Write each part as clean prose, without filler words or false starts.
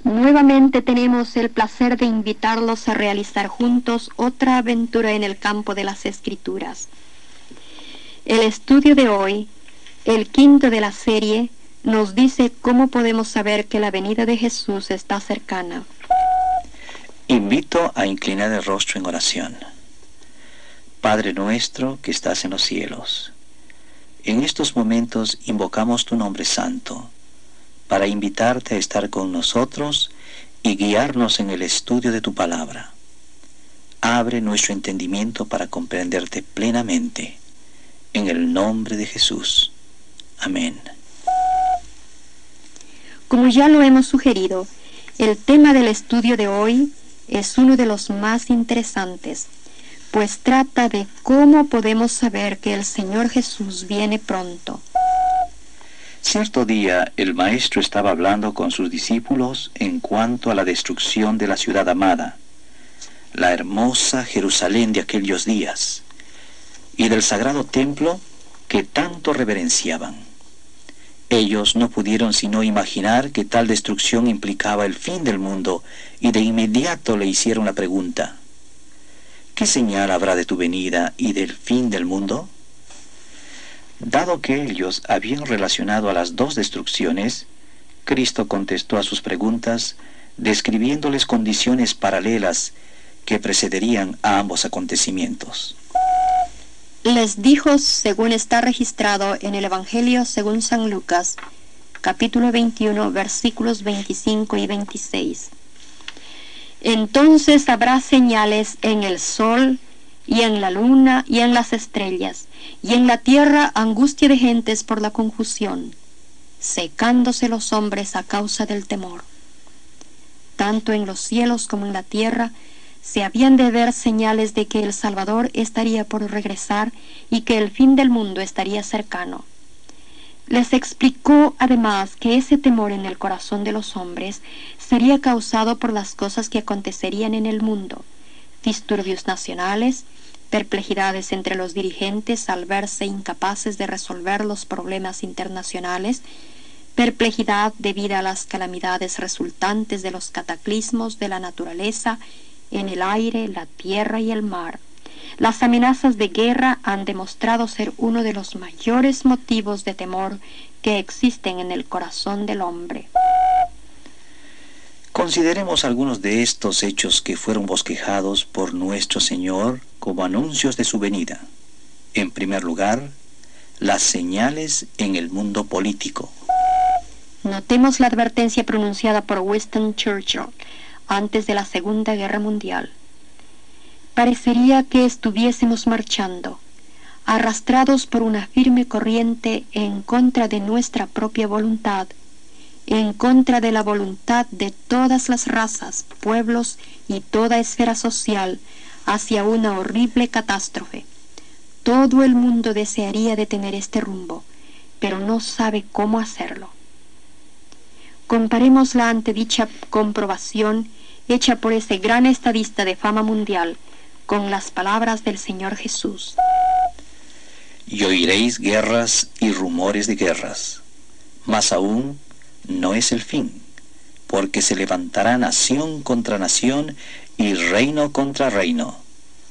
Nuevamente tenemos el placer de invitarlos a realizar juntos otra aventura en el campo de las Escrituras. El estudio de hoy, el quinto de la serie, nos dice cómo podemos saber que la venida de Jesús está cercana. Invito a inclinar el rostro en oración. Padre nuestro que estás en los cielos, en estos momentos invocamos tu nombre santo para invitarte a estar con nosotros y guiarnos en el estudio de tu palabra. Abre nuestro entendimiento para comprenderte plenamente. En el nombre de Jesús. Amén. Como ya lo hemos sugerido, el tema del estudio de hoy es uno de los más interesantes, pues trata de cómo podemos saber que el Señor Jesús viene pronto. Cierto día el Maestro estaba hablando con sus discípulos en cuanto a la destrucción de la ciudad amada, la hermosa Jerusalén de aquellos días, y del sagrado templo que tanto reverenciaban. Ellos no pudieron sino imaginar que tal destrucción implicaba el fin del mundo, y de inmediato le hicieron la pregunta: ¿qué señal habrá de tu venida y del fin del mundo? Dado que ellos habían relacionado a las dos destrucciones, Cristo contestó a sus preguntas, describiéndoles condiciones paralelas que precederían a ambos acontecimientos. Les dijo, según está registrado en el Evangelio según San Lucas, capítulo 21, versículos 25 y 26. Entonces habrá señales en el sol, y en la luna, y en las estrellas, y en la tierra angustia de gentes por la confusión, secándose los hombres a causa del temor. Tanto en los cielos como en la tierra se habían de ver señales de que el Salvador estaría por regresar y que el fin del mundo estaría cercano. Les explicó además que ese temor en el corazón de los hombres sería causado por las cosas que acontecerían en el mundo: disturbios nacionales, perplejidades entre los dirigentes al verse incapaces de resolver los problemas internacionales, perplejidad debido a las calamidades resultantes de los cataclismos de la naturaleza en el aire, la tierra y el mar. Las amenazas de guerra han demostrado ser uno de los mayores motivos de temor que existen en el corazón del hombre. Consideremos algunos de estos hechos que fueron bosquejados por nuestro Señor como anuncios de su venida. En primer lugar, las señales en el mundo político. Notemos la advertencia pronunciada por Winston Churchill antes de la Segunda Guerra Mundial. Parecería que estuviésemos marchando, arrastrados por una firme corriente en contra de nuestra propia voluntad, en contra de la voluntad de todas las razas, pueblos y toda esfera social, hacia una horrible catástrofe. Todo el mundo desearía detener este rumbo, pero no sabe cómo hacerlo. Comparemos la antedicha comprobación hecha por ese gran estadista de fama mundial con las palabras del Señor Jesús. Y oiréis guerras y rumores de guerras, mas aún no es el fin, porque se levantará nación contra nación y reino contra reino,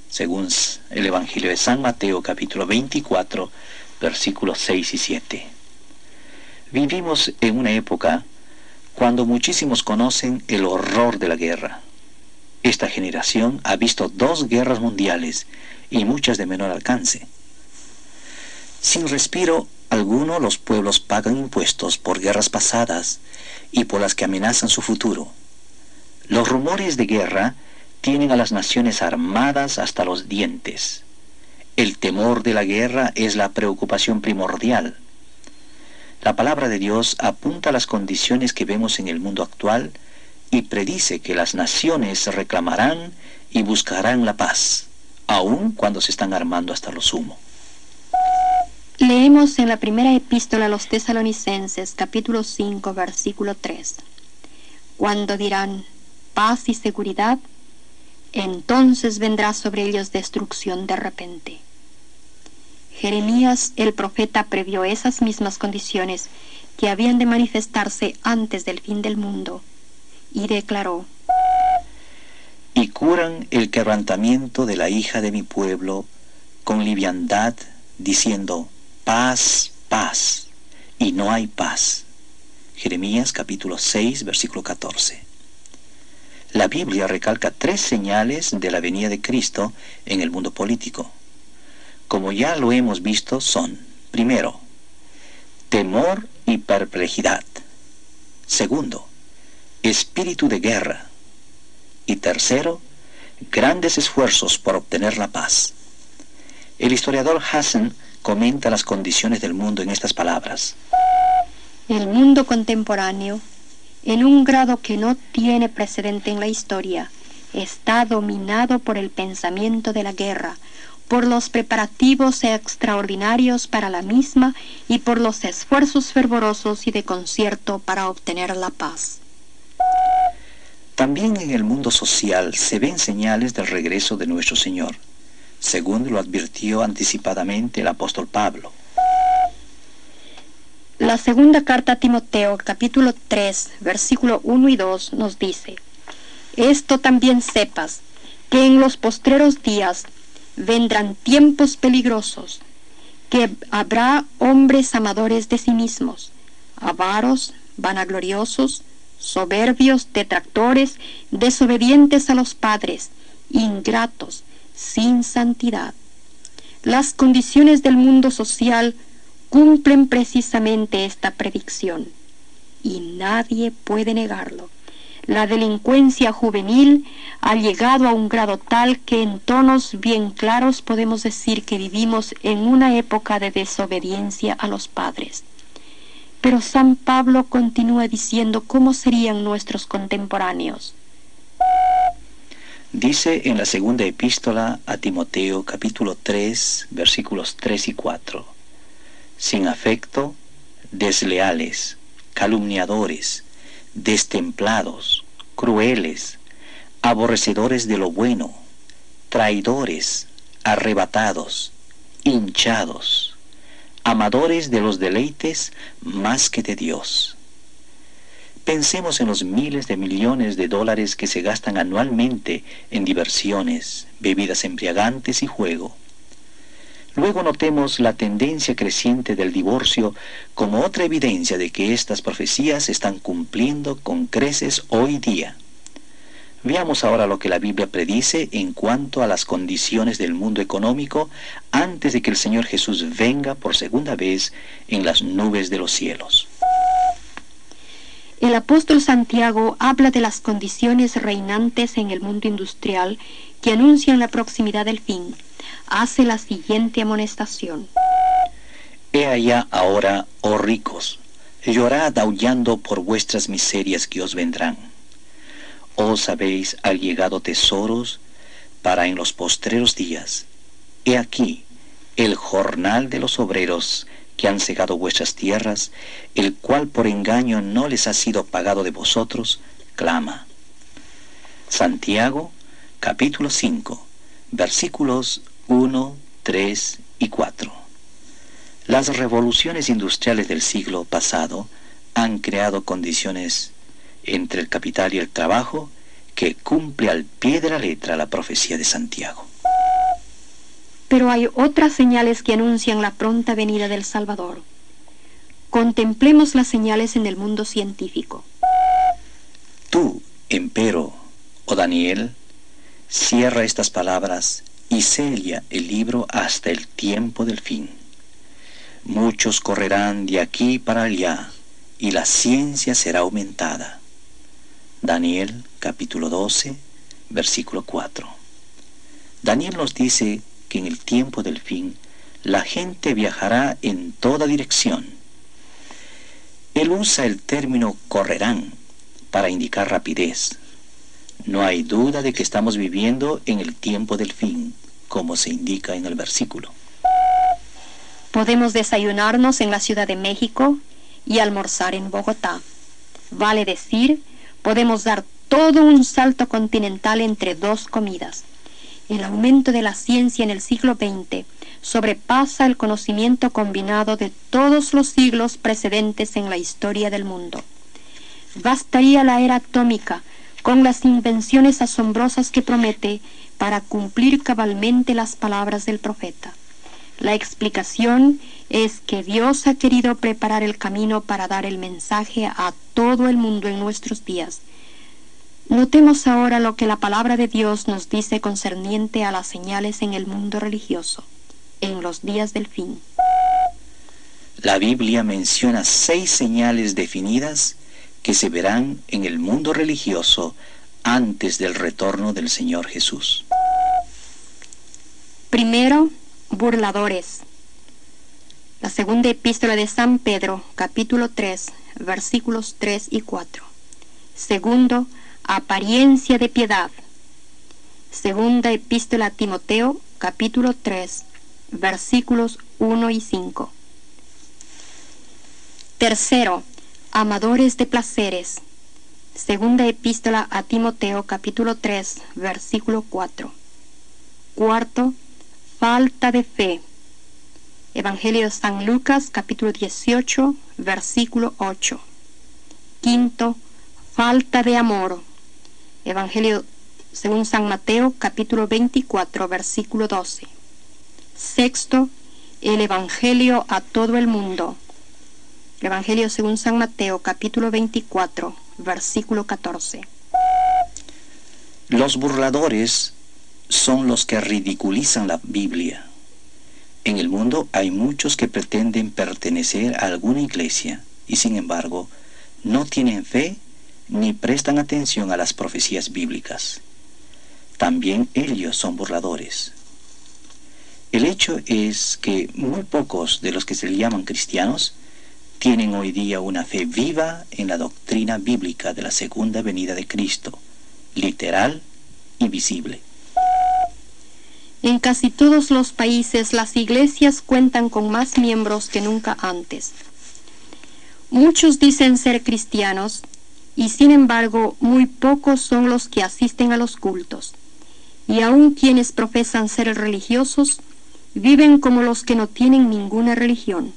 según el Evangelio de San Mateo, capítulo 24, versículos 6 y 7. Vivimos en una época cuando muchísimos conocen el horror de la guerra. Esta generación ha visto 2 guerras mundiales y muchas de menor alcance. Sin respiro alguno, los pueblos pagan impuestos por guerras pasadas y por las que amenazan su futuro. Los rumores de guerra tienen a las naciones armadas hasta los dientes. El temor de la guerra es la preocupación primordial. La palabra de Dios apunta a las condiciones que vemos en el mundo actual y predice que las naciones reclamarán y buscarán la paz, aun cuando se están armando hasta lo sumo. Leemos en la primera epístola a los Tesalonicenses, capítulo 5, versículo 3. Cuando dirán paz y seguridad, entonces vendrá sobre ellos destrucción de repente. Jeremías el profeta previó esas mismas condiciones que habían de manifestarse antes del fin del mundo, y declaró: y curan el quebrantamiento de la hija de mi pueblo con liviandad, diciendo: paz, paz, y no hay paz. Jeremías capítulo 6, versículo 14. La Biblia recalca 3 señales de la venida de Cristo en el mundo político. Como ya lo hemos visto, son: primero, temor y perplejidad; segundo, espíritu de guerra; y tercero, grandes esfuerzos por obtener la paz. El historiador Hassan comenta las condiciones del mundo en estas palabras: el mundo contemporáneo, en un grado que no tiene precedente en la historia, está dominado por el pensamiento de la guerra, por los preparativos extraordinarios para la misma y por los esfuerzos fervorosos y de concierto para obtener la paz. También en el mundo social se ven señales del regreso de nuestro Señor, según lo advirtió anticipadamente el apóstol Pablo. La segunda carta a Timoteo, capítulo 3, versículo 1 y 2, nos dice: esto también sepas, que en los postreros días vendrán tiempos peligrosos, que habrá hombres amadores de sí mismos, avaros, vanagloriosos, soberbios, detractores, desobedientes a los padres, ingratos, sin santidad. Las condiciones del mundo social cumplen precisamente esta predicción, y nadie puede negarlo. La delincuencia juvenil ha llegado a un grado tal que en tonos bien claros podemos decir que vivimos en una época de desobediencia a los padres. Pero San Pablo continúa diciendo cómo serían nuestros contemporáneos. Dice en la segunda epístola a Timoteo, capítulo 3, versículos 3 y 4: sin afecto, desleales, calumniadores, destemplados, crueles, aborrecedores de lo bueno, traidores, arrebatados, hinchados, amadores de los deleites más que de Dios. Pensemos en los miles de millones de dólares que se gastan anualmente en diversiones, bebidas embriagantes y juego. Luego notemos la tendencia creciente del divorcio como otra evidencia de que estas profecías se están cumpliendo con creces hoy día. Veamos ahora lo que la Biblia predice en cuanto a las condiciones del mundo económico antes de que el Señor Jesús venga por segunda vez en las nubes de los cielos. El apóstol Santiago habla de las condiciones reinantes en el mundo industrial que anuncian la proximidad del fin. Hace la siguiente amonestación: He allá ahora, oh ricos, llorad aullando por vuestras miserias que os vendrán. Os habéis allegado tesoros para en los postreros días. He aquí el jornal de los obreros que han cegado vuestras tierras, el cual por engaño no les ha sido pagado de vosotros, clama. Santiago, capítulo 5, versículos 1, 3 y 4. Las revoluciones industriales del siglo pasado han creado condiciones entre el capital y el trabajo que cumple al pie de la letra la profecía de Santiago. Pero hay otras señales que anuncian la pronta venida del Salvador. Contemplemos las señales en el mundo científico. Tú, empero, oh Daniel, cierra estas palabras y sella el libro hasta el tiempo del fin. Muchos correrán de aquí para allá, y la ciencia será aumentada. Daniel, capítulo 12, versículo 4. Daniel nos dice que en el tiempo del fin la gente viajará en toda dirección. Él usa el término correrán para indicar rapidez. No hay duda de que estamos viviendo en el tiempo del fin, como se indica en el versículo. Podemos desayunarnos en la Ciudad de México y almorzar en Bogotá. Vale decir, podemos dar todo un salto continental entre dos comidas. El aumento de la ciencia en el siglo XX sobrepasa el conocimiento combinado de todos los siglos precedentes en la historia del mundo. Bastaría la era atómica, con las invenciones asombrosas que promete, para cumplir cabalmente las palabras del profeta. La explicación es que Dios ha querido preparar el camino para dar el mensaje a todo el mundo en nuestros días. Notemos ahora lo que la palabra de Dios nos dice concerniente a las señales en el mundo religioso, en los días del fin. La Biblia menciona 6 señales definidas que se verán en el mundo religioso antes del retorno del Señor Jesús. Primero, burladores. La segunda epístola de San Pedro, capítulo 3, versículos 3 y 4. Segundo, apariencia de piedad. Segunda epístola a Timoteo, capítulo 3, versículos 1 y 5. Tercero, amadores de placeres. Segunda epístola a Timoteo, capítulo 3, versículo 4. Cuarto, falta de fe. Evangelio de San Lucas, capítulo 18, versículo 8. Quinto, falta de amor. Evangelio según San Mateo, capítulo 24, versículo 12. Sexto, el Evangelio a todo el mundo. Evangelio según San Mateo, capítulo 24, versículo 14. Los burladores son los que ridiculizan la Biblia. En el mundo hay muchos que pretenden pertenecer a alguna iglesia y sin embargo no tienen fe ni prestan atención a las profecías bíblicas. También ellos son burladores. El hecho es que muy pocos de los que se le llaman cristianos tienen hoy día una fe viva en la doctrina bíblica de la segunda venida de Cristo, literal y visible. En casi todos los países las iglesias cuentan con más miembros que nunca antes. Muchos dicen ser cristianos y sin embargo muy pocos son los que asisten a los cultos. Y aun quienes profesan ser religiosos viven como los que no tienen ninguna religión.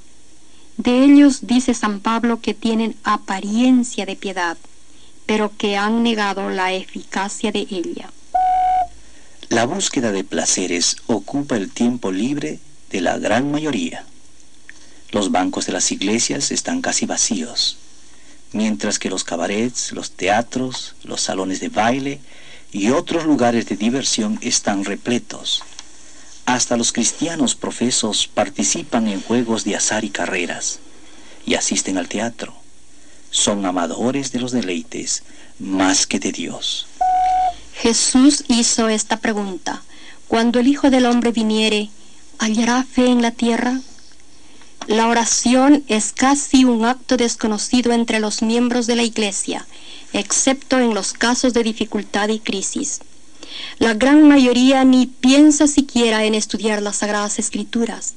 De ellos dice San Pablo que tienen apariencia de piedad, pero que han negado la eficacia de ella. La búsqueda de placeres ocupa el tiempo libre de la gran mayoría. Los bancos de las iglesias están casi vacíos, mientras que los cabarets, los teatros, los salones de baile y otros lugares de diversión están repletos. Hasta los cristianos profesos participan en juegos de azar y carreras, y asisten al teatro. Son amadores de los deleites más que de Dios. Jesús hizo esta pregunta: cuando el Hijo del Hombre viniere, ¿hallará fe en la tierra? La oración es casi un acto desconocido entre los miembros de la Iglesia, excepto en los casos de dificultad y crisis. La gran mayoría ni piensa siquiera en estudiar las Sagradas Escrituras.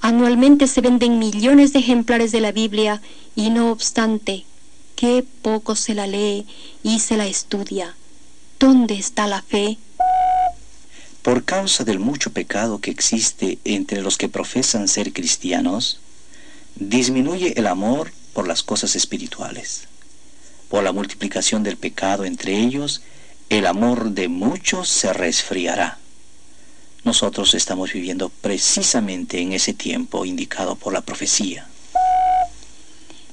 Anualmente se venden millones de ejemplares de la Biblia y no obstante, qué poco se la lee y se la estudia. ¿Dónde está la fe? Por causa del mucho pecado que existe entre los que profesan ser cristianos, disminuye el amor por las cosas espirituales. Por la multiplicación del pecado entre ellos, el amor de muchos se resfriará. Nosotros estamos viviendo precisamente en ese tiempo indicado por la profecía.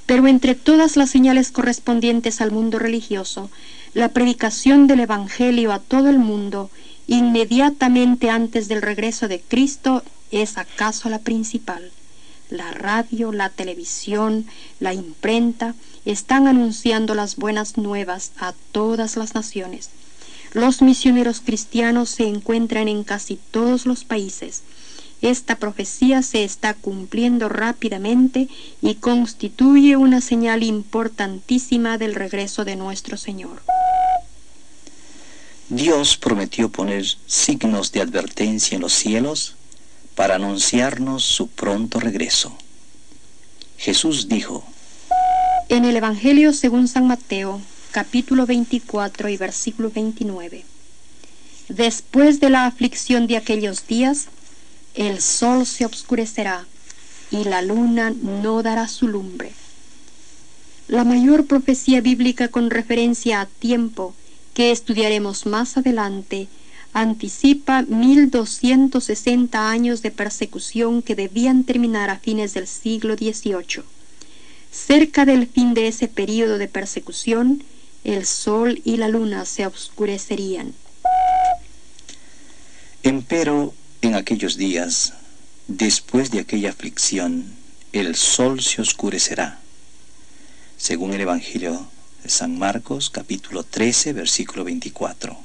Pero entre todas las señales correspondientes al mundo religioso, la predicación del Evangelio a todo el mundo, inmediatamente antes del regreso de Cristo, es acaso la principal. La radio, la televisión, la imprenta están anunciando las buenas nuevas a todas las naciones. Los misioneros cristianos se encuentran en casi todos los países. Esta profecía se está cumpliendo rápidamente y constituye una señal importantísima del regreso de nuestro Señor. Dios prometió poner signos de advertencia en los cielos para anunciarnos su pronto regreso. Jesús dijo: En el Evangelio según San Mateo, capítulo 24 y versículo 29. Después de la aflicción de aquellos días, el sol se obscurecerá y la luna no dará su lumbre. La mayor profecía bíblica con referencia a tiempo, que estudiaremos más adelante, anticipa 1260 años de persecución que debían terminar a fines del siglo XVIII. Cerca del fin de ese período de persecución, el sol y la luna se oscurecerían. Empero, en aquellos días, después de aquella aflicción, el sol se oscurecerá. Según el Evangelio de San Marcos, capítulo 13, versículo 24.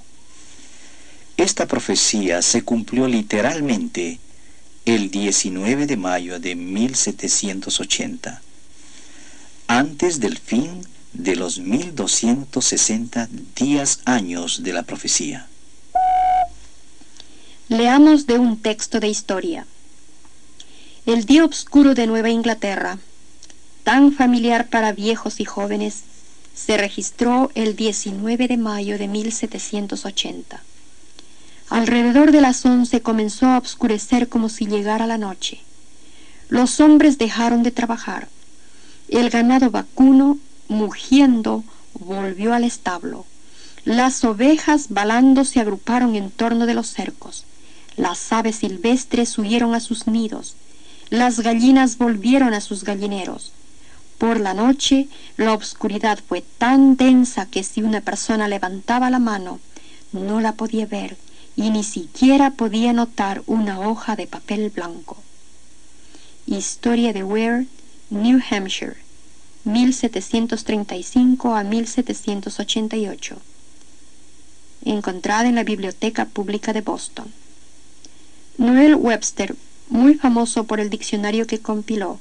Esta profecía se cumplió literalmente el 19 de mayo de 1780, antes del fin de los 1260 años de la profecía. Leamos de un texto de historia. El día oscuro de Nueva Inglaterra, tan familiar para viejos y jóvenes, se registró el 19 de mayo de 1780. Alrededor de las 11 comenzó a oscurecer como si llegara la noche. Los hombres dejaron de trabajar. El ganado vacuno, mugiendo, volvió al establo. Las ovejas balando se agruparon en torno de los cercos. Las aves silvestres huyeron a sus nidos. Las gallinas volvieron a sus gallineros. Por la noche, la oscuridad fue tan densa que si una persona levantaba la mano, no la podía ver y ni siquiera podía notar una hoja de papel blanco. Historia de Ware, New Hampshire, 1735 a 1788. Encontrada en la Biblioteca Pública de Boston. Noel Webster, muy famoso por el diccionario que compiló,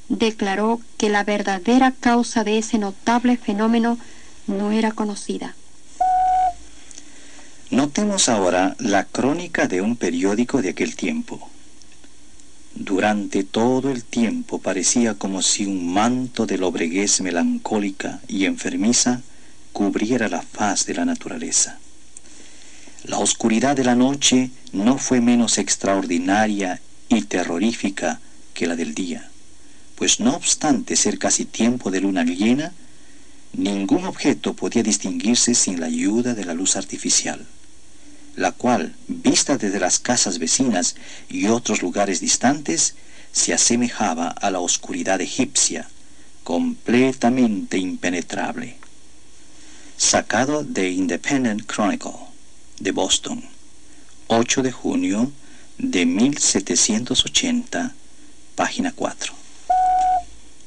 declaró que la verdadera causa de ese notable fenómeno no era conocida. Notemos ahora la crónica de un periódico de aquel tiempo. Durante todo el tiempo parecía como si un manto de lobreguez melancólica y enfermiza cubriera la faz de la naturaleza. La oscuridad de la noche no fue menos extraordinaria y terrorífica que la del día, pues no obstante ser casi tiempo de luna llena, ningún objeto podía distinguirse sin la ayuda de la luz artificial, la cual, vista desde las casas vecinas y otros lugares distantes, se asemejaba a la oscuridad egipcia, completamente impenetrable. Sacado de Independent Chronicle, de Boston, 8 de junio de 1780, página 4.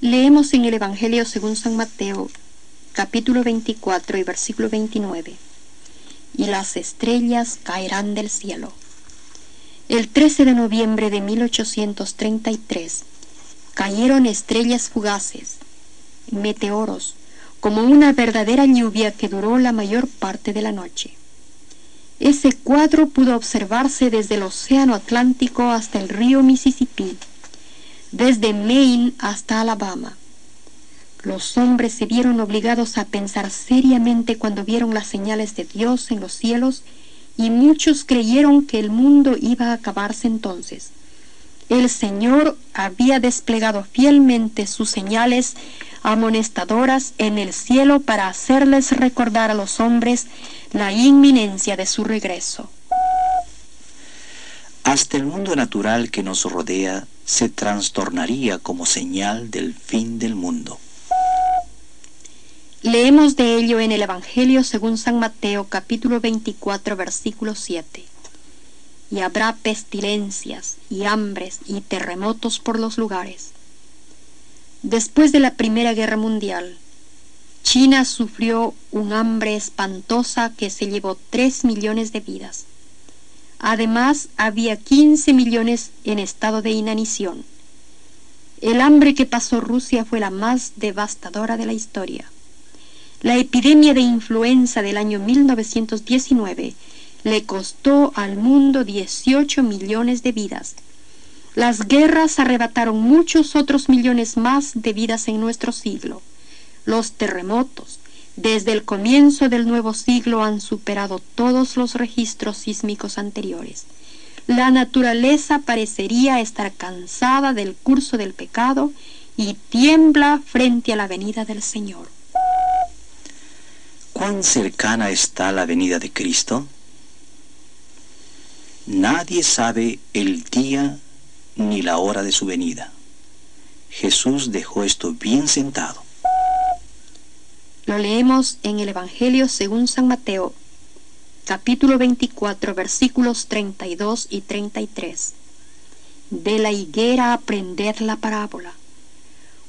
Leemos en el Evangelio según San Mateo, capítulo 24 y versículo 29. Y las estrellas caerán del cielo. El 13 de noviembre de 1833 cayeron estrellas fugaces, meteoros, como una verdadera lluvia que duró la mayor parte de la noche. Ese cuadro pudo observarse desde el Océano Atlántico hasta el río Mississippi, desde Maine hasta Alabama. Los hombres se vieron obligados a pensar seriamente cuando vieron las señales de Dios en los cielos, y muchos creyeron que el mundo iba a acabarse entonces. El Señor había desplegado fielmente sus señales amonestadoras en el cielo para hacerles recordar a los hombres la inminencia de su regreso. Hasta el mundo natural que nos rodea se trastornaría como señal del fin del mundo. Leemos de ello en el Evangelio según San Mateo, capítulo 24, versículo 7. Y habrá pestilencias y hambres y terremotos por los lugares. Después de la Primera Guerra Mundial, China sufrió un hambre espantosa que se llevó 3 millones de vidas. Además, había 15 millones en estado de inanición. El hambre que pasó Rusia fue la más devastadora de la historia. La epidemia de influenza del año 1919 le costó al mundo 18 millones de vidas. Las guerras arrebataron muchos otros millones más de vidas en nuestro siglo. Los terremotos, desde el comienzo del nuevo siglo, han superado todos los registros sísmicos anteriores. La naturaleza parecería estar cansada del curso del pecado y tiembla frente a la venida del Señor. ¿Cuán cercana está la venida de Cristo? Nadie sabe el día ni la hora de su venida. Jesús dejó esto bien sentado. Lo leemos en el Evangelio según San Mateo, capítulo 24, versículos 32 y 33. De la higuera aprended la parábola.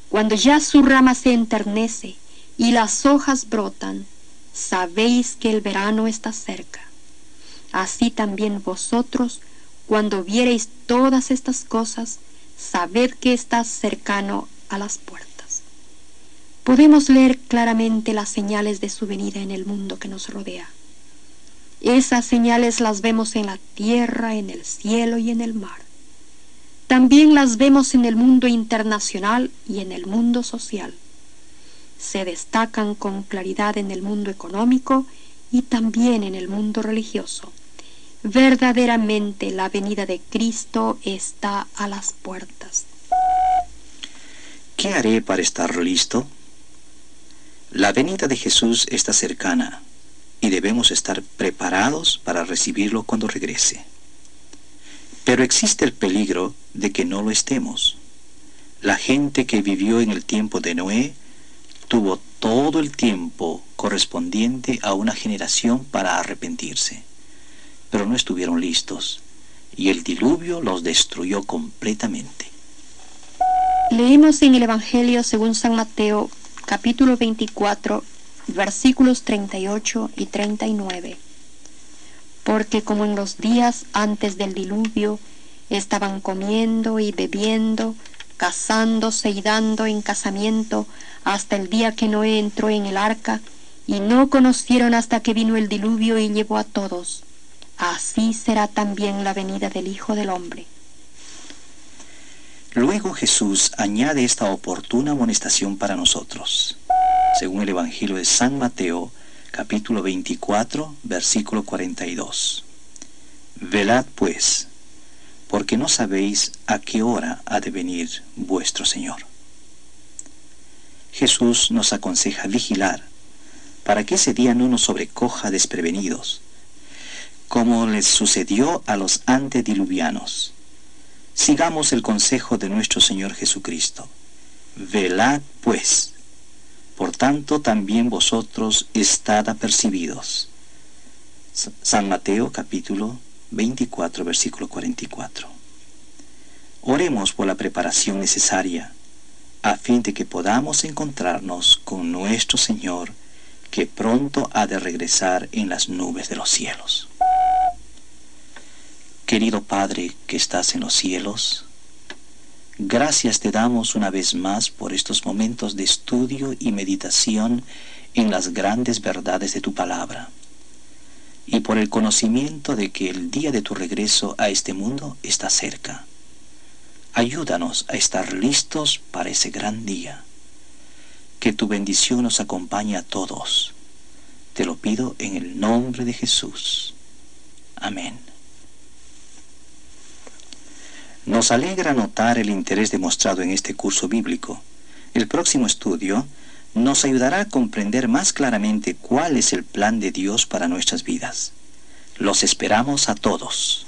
Cuando ya su rama se enternece y las hojas brotan, sabéis que el verano está cerca. Así también vosotros, cuando viereis todas estas cosas, sabed que está cercano a las puertas. Podemos leer claramente las señales de su venida en el mundo que nos rodea. Esas señales las vemos en la tierra, en el cielo y en el mar. También las vemos en el mundo internacional y en el mundo social. Se destacan con claridad en el mundo económico y también en el mundo religioso. Verdaderamente la venida de Cristo está a las puertas. ¿Qué haré para estar listo? La venida de Jesús está cercana y debemos estar preparados para recibirlo cuando regrese. Pero existe el peligro de que no lo estemos. La gente que vivió en el tiempo de Noé tuvo todo el tiempo correspondiente a una generación para arrepentirse, pero no estuvieron listos, y el diluvio los destruyó completamente. Leemos en el Evangelio según San Mateo, capítulo 24, versículos 38 y 39. Porque como en los días antes del diluvio estaban comiendo y bebiendo, casándose y dando en casamiento hasta el día que Noé entró en el arca, y no conocieron hasta que vino el diluvio y llevó a todos. Así será también la venida del Hijo del Hombre. Luego Jesús añade esta oportuna amonestación para nosotros, según el Evangelio de San Mateo, capítulo 24, versículo 42. Velad pues, porque no sabéis a qué hora ha de venir vuestro Señor. Jesús nos aconseja vigilar, para que ese día no nos sobrecoja desprevenidos, como les sucedió a los antediluvianos. Sigamos el consejo de nuestro Señor Jesucristo. Velad pues. Por tanto, también vosotros estad apercibidos. San Mateo capítulo 24, versículo 44. Oremos por la preparación necesaria, a fin de que podamos encontrarnos con nuestro Señor, que pronto ha de regresar en las nubes de los cielos. Querido Padre que estás en los cielos, gracias te damos una vez más por estos momentos de estudio y meditación en las grandes verdades de tu palabra, y por el conocimiento de que el día de tu regreso a este mundo está cerca. Ayúdanos a estar listos para ese gran día. Que tu bendición nos acompañe a todos. Te lo pido en el nombre de Jesús. Amén. Nos alegra notar el interés demostrado en este curso bíblico. El próximo estudio nos ayudará a comprender más claramente cuál es el plan de Dios para nuestras vidas. Los esperamos a todos.